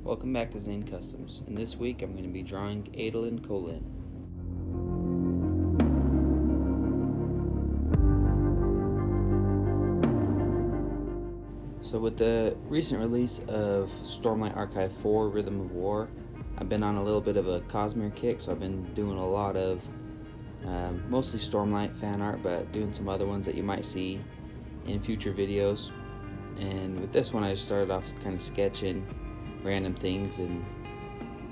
Welcome back to Zane Customs, and this week I'm going to be drawing Adohlin Kholin. So with the recent release of Stormlight Archive 4 Rhythm of War, I've been on a little bit of a Cosmere kick, so I've been doing a lot of mostly Stormlight fan art, but doing some other ones that you might see in future videos. And with this one I just started off kind of sketching random things and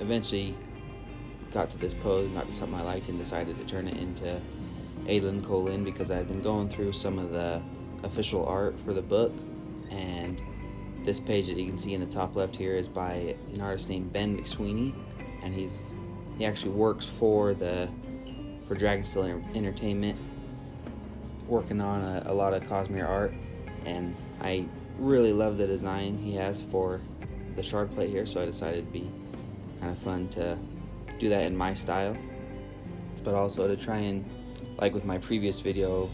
eventually got to this pose and got to something I liked and decided to turn it into Adohlin Kholin because I've been going through some of the official art for the book, and this page that you can see in the top left here is by an artist named Ben McSweeney, and he actually works for Dragonsteel Entertainment, working on a lot of Cosmere art, and I really love the design he has for the shard plate here, so I decided it'd be kind of fun to do that in my style, but also to try and, like with my previous video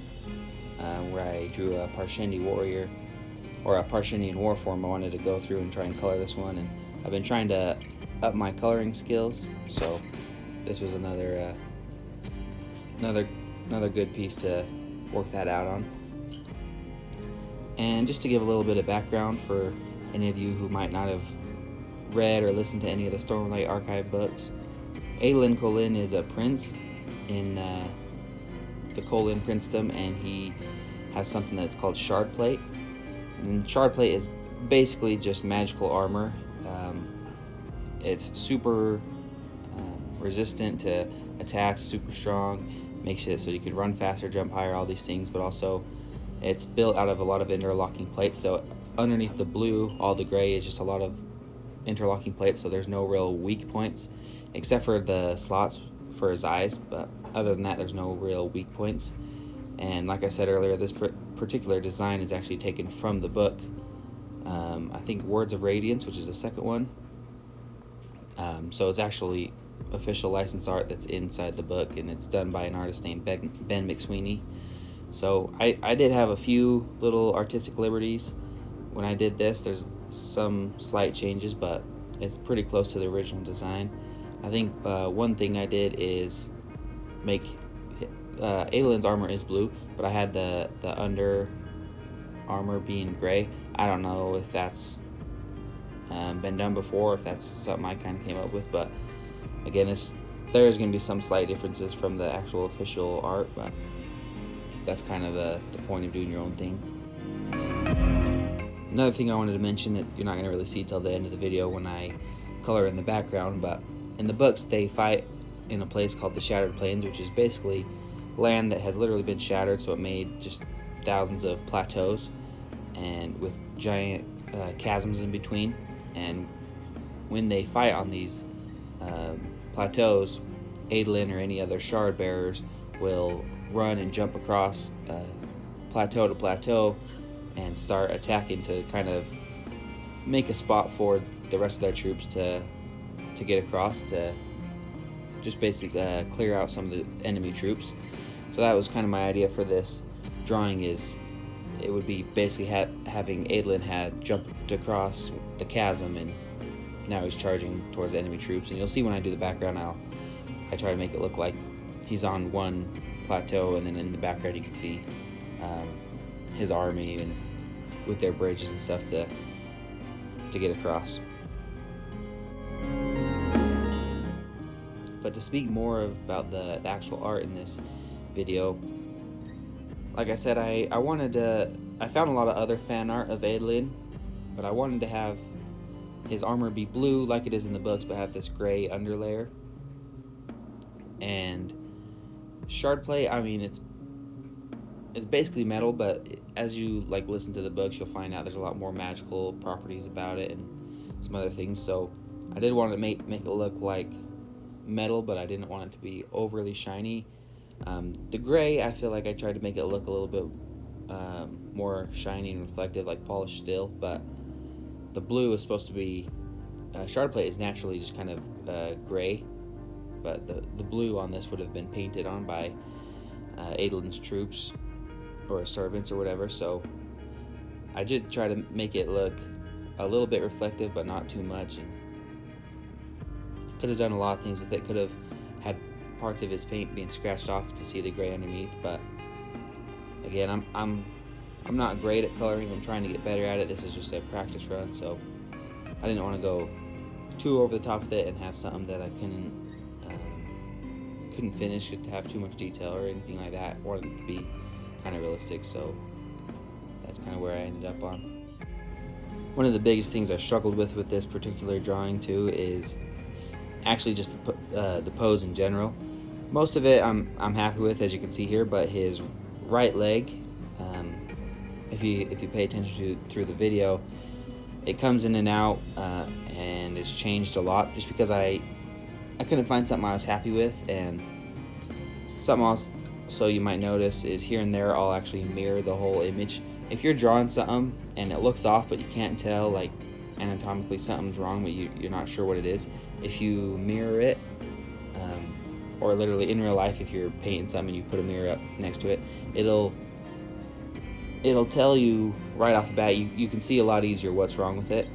where I drew a Parshendi warrior or a Parshendian war form, I wanted to go through and try and color this one, and I've been trying to up my coloring skills, so this was another good piece to work that out on. And just to give a little bit of background for any of you who might not have read or listened to any of the Stormlight Archive books, Adohlin Kholin is a prince in the Kholin princedom, and he has something that's called shardplate. And shardplate is basically just magical armor. It's super resistant to attacks, super strong, makes it so you could run faster, jump higher, all these things, but also it's built out of a lot of interlocking plates. So underneath the blue, all the gray is just a lot of interlocking plates, so there's no real weak points except for the slots for his eyes, but other than that there's no real weak points. And like I said earlier, this particular design is actually taken from the book, I think Words of Radiance, which is the second one. So it's actually official license art that's inside the book, and it's done by an artist named Ben McSweeney. So I did have a few little artistic liberties when I did this. There's some slight changes, but it's pretty close to the original design. I think one thing I did is make Adohlin's armor is blue, but I had the under armor being gray. I don't know if that's been done before, if that's something I kind of came up with, but again, there's going to be some slight differences from the actual official art, but that's kind of the point of doing your own thing. Another thing I wanted to mention that you're not going to really see till the end of the video when I color in the background, but in the books they fight in a place called the Shattered Plains, which is basically land that has literally been shattered, so it made just thousands of plateaus and with giant chasms in between. And when they fight on these plateaus, Adohlin or any other shard bearers will run and jump across plateau to plateau and start attacking to kind of make a spot for the rest of their troops to get across, to just basically clear out some of the enemy troops. So that was kind of my idea for this drawing, is it would be basically having Adohlin had jumped across the chasm and now he's charging towards the enemy troops. And you'll see when I do the background, I try to make it look like he's on one plateau, and then in the background you can see his army and with their bridges and stuff to get across. But to speak more about the actual art in this video, like I said, I found a lot of other fan art of Adohlin, but I wanted to have his armor be blue like it is in the books, but have this gray underlayer. And shardplate, I mean, it's basically metal, but as you listen to the books, you'll find out there's a lot more magical properties about it and some other things. So I did want to make it look like metal, but I didn't want it to be overly shiny. The gray, I feel like I tried to make it look a little bit more shiny and reflective, like polished steel, but the blue is supposed to be shardplate is naturally just kind of gray, but the blue on this would have been painted on by Adohlin's troops or servants or whatever. So I did try to make it look a little bit reflective, but not too much, and could have done a lot of things with it. Could have had parts of his paint being scratched off to see the gray underneath, but again, I'm not great at coloring. I'm trying to get better at it. This is just a practice run, so I didn't want to go too over the top with it and have something that I couldn't finish it to have too much detail or anything like that. I wanted it to be kind of realistic, so that's kind of where I ended up on. One of the biggest things I struggled with this particular drawing too is actually just the pose in general. Most of it I'm happy with, as you can see here, but his right leg, if you pay attention through the video, it comes in and out, and it's changed a lot just because I couldn't find something I was happy with. And something else, so you might notice, is here and there I'll actually mirror the whole image. If you're drawing something and it looks off but you can't tell, like anatomically something's wrong but you're not sure what it is, if you mirror it, or literally in real life, if you're painting something and you put a mirror up next to it, it'll tell you right off the bat. You can see a lot easier what's wrong with it.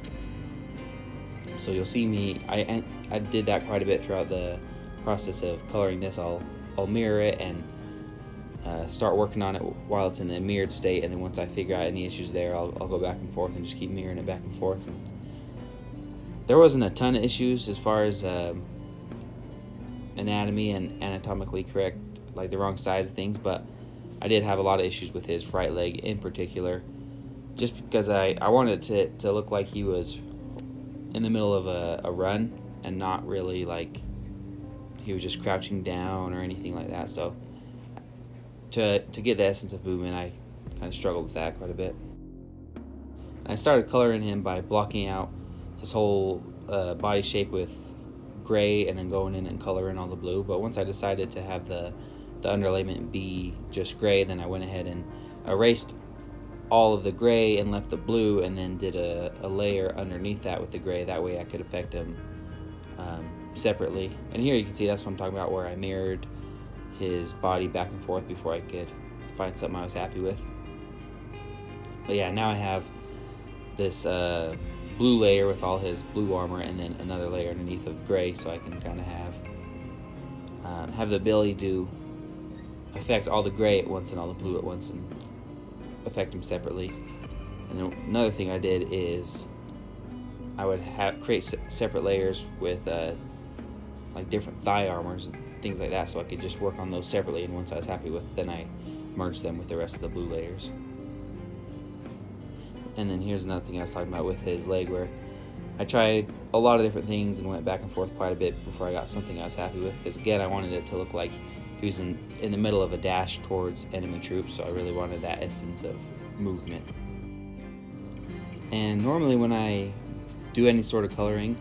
So you'll see me, I did that quite a bit throughout the process of coloring this. I'll mirror it and start working on it while it's in a mirrored state, and then once I figure out any issues there, I'll go back and forth and just keep mirroring it back and forth. And there wasn't a ton of issues as far as anatomy and anatomically correct, like the wrong size of things, but I did have a lot of issues with his right leg in particular, just because I wanted it to look like he was in the middle of a run and not really like he was just crouching down or anything like that. So to get the essence of movement, I kind of struggled with that quite a bit. I started coloring him by blocking out his whole body shape with gray and then going in and coloring all the blue. But once I decided to have the underlayment be just gray, then I went ahead and erased all of the gray and left the blue, and then did a layer underneath that with the gray. That way I could affect him separately. And here you can see that's what I'm talking about, where I mirrored his body back and forth before I could find something I was happy with. But yeah, now I have this blue layer with all his blue armor, and then another layer underneath of gray, so I can kind of have the ability to affect all the gray at once and all the blue at once and affect them separately. And then another thing I did is I would create separate layers with like different thigh armors and things like that, so I could just work on those separately, and once I was happy with, then I merged them with the rest of the blue layers. And then here's another thing I was talking about with his leg, where I tried a lot of different things and went back and forth quite a bit before I got something I was happy with, because again, I wanted it to look like he was in the middle of a dash towards enemy troops, so I really wanted that essence of movement. And normally when I do any sort of coloring,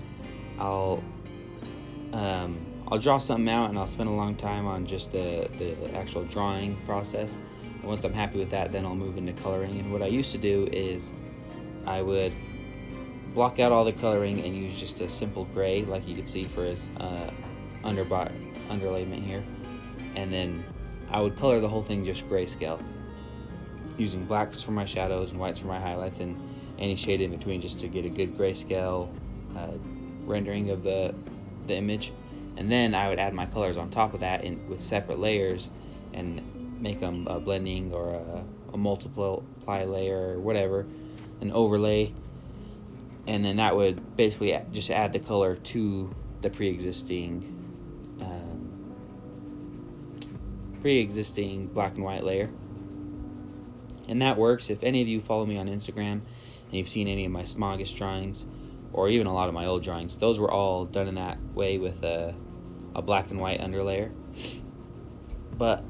I'll draw something out and I'll spend a long time on just the actual drawing process. And once I'm happy with that, then I'll move into coloring. And what I used to do is I would block out all the coloring and use just a simple gray, like you could see for his underlayment here. And then I would color the whole thing just grayscale, using blacks for my shadows and whites for my highlights and any shade in between, just to get a good grayscale rendering of the image. And then I would add my colors on top of that with separate layers and make them a blending or a multiply layer or whatever, an overlay. And then that would basically just add the color to the pre-existing black and white layer. And that works. If any of you follow me on Instagram and you've seen any of my smoggish drawings, or even a lot of my old drawings, those were all done in that way with a black and white underlayer. But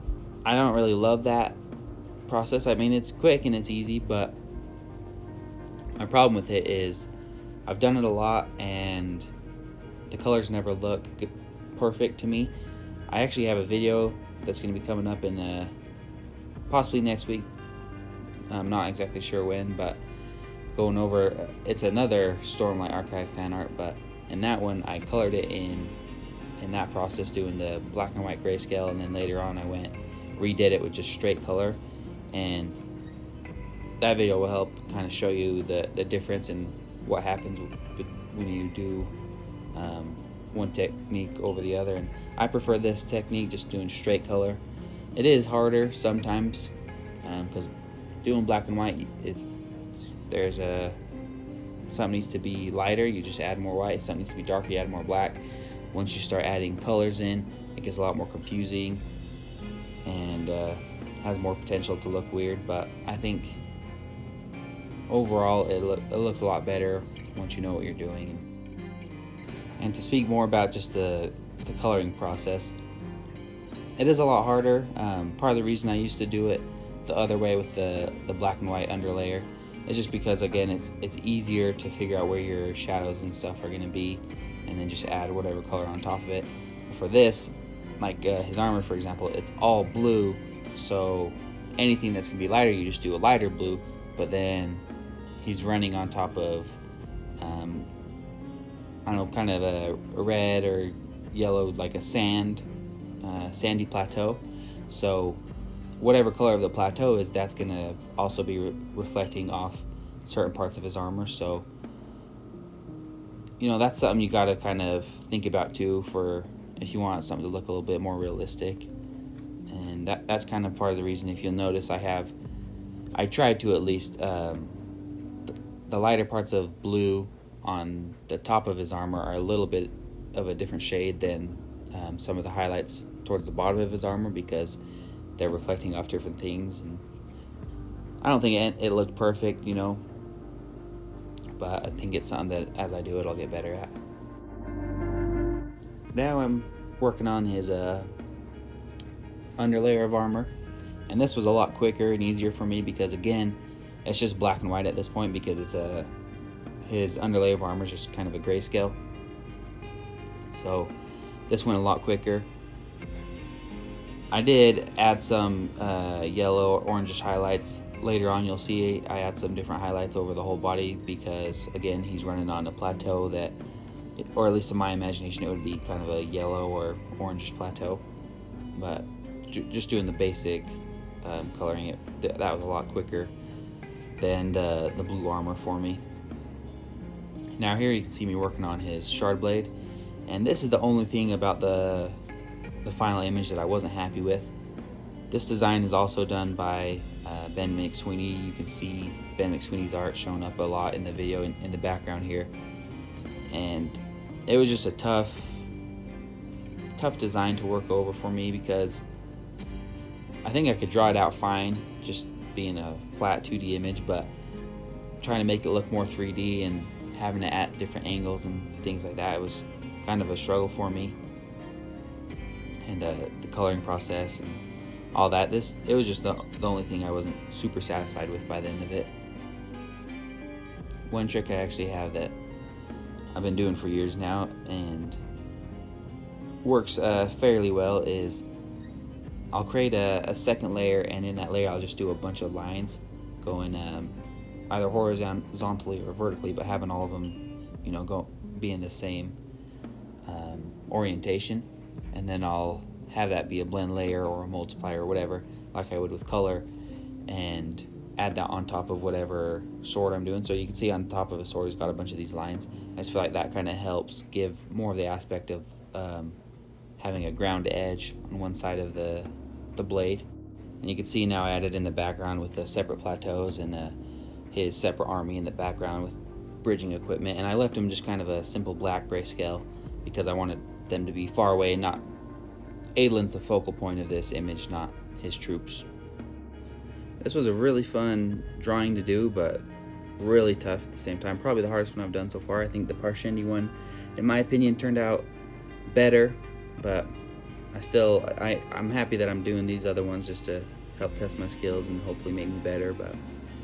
I don't really love that process. I mean, it's quick and it's easy, but my problem with it is I've done it a lot and the colors never look perfect to me. I actually have a video that's going to be coming up in possibly next week. I'm not exactly sure when, but going over, it's another Stormlight Archive fan art, but in that one I colored it in that process, doing the black and white grayscale, and then later on I redid it with just straight color. And that video will help kind of show you the difference and what happens when you do one technique over the other, and I prefer this technique, just doing straight color. It is harder sometimes because doing black and white, something needs to be lighter, you just add more white. Something needs to be darker, you add more black. Once you start adding colors in, it gets a lot more confusing and has more potential to look weird. But I think overall it looks a lot better once you know what you're doing. And to speak more about just the coloring process, it is a lot harder. Part of the reason I used to do it the other way with the black and white underlayer is just because, again, it's easier to figure out where your shadows and stuff are going to be, and then just add whatever color on top of it. For this, like his armor, for example, it's all blue, so anything that's going to be lighter, you just do a lighter blue. But then he's running on top of I don't know, kind of a red or yellow, like a sandy plateau. So whatever color of the plateau is, that's going to also be reflecting off certain parts of his armor. So, that's something you got to kind of think about too, for if you want something to look a little bit more realistic. And that's kind of part of the reason, if you'll notice, I tried to at least the lighter parts of blue on the top of his armor are a little bit of a different shade than some of the highlights towards the bottom of his armor, because they're reflecting off different things. And I don't think it looked perfect, but I think it's something that as I do it, I'll get better at. Now I'm working on his underlayer of armor, and this was a lot quicker and easier for me because, again, it's just black and white at this point, because his underlayer of armor is just kind of a grayscale. So this went a lot quicker. I did add some yellow or orangish highlights. Later on, you'll see I add some different highlights over the whole body because, again, he's running on a plateau that, or at least in my imagination, it would be kind of a yellow or orangish plateau. But just doing the basic coloring, that was a lot quicker than the blue armor for me. Now here you can see me working on his shard blade, and this is the only thing about the final image that I wasn't happy with. This design is also done by Ben McSweeney. You can see Ben McSweeney's art showing up a lot in the video in the background here, and it was just a tough design to work over for me, because I think I could draw it out fine just being a flat 2D image, but trying to make it look more 3D and having to add different angles and things like that, it was kind of a struggle for me. And the coloring process and all that, it was just the only thing I wasn't super satisfied with by the end of it. One trick I actually have that I've been doing for years now and works fairly well is I'll create a second layer, and in that layer I'll just do a bunch of lines going either horizontally or vertically, but having all of them be in the same orientation. And then I'll have that be a blend layer or a multiplier or whatever, like I would with color, and add that on top of whatever sword I'm doing. So you can see on top of a sword, he's got a bunch of these lines. I just feel like that kind of helps give more of the aspect of having a ground edge on one side of the blade. And you can see now I added in the background with the separate plateaus and his separate army in the background with bridging equipment. And I left him just kind of a simple black grayscale because I wanted them to be far away, not Adohlin's the focal point of this image, not his troops. This was a really fun drawing to do, but really tough at the same time. Probably the hardest one I've done so far. I think the Parshendi one, in my opinion, turned out better, but I'm happy that I'm doing these other ones just to help test my skills and hopefully make me better. But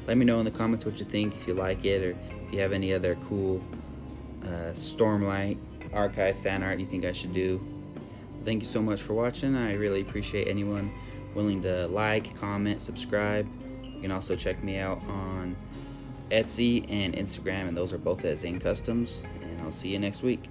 let me know in the comments what you think, if you like it, or if you have any other cool Stormlight Archive fan art you think I should do. Thank you so much for watching. I really appreciate anyone willing to like, comment, subscribe. You can also check me out on Etsy and Instagram, and those are both at Zane Customs. And I'll see you next week.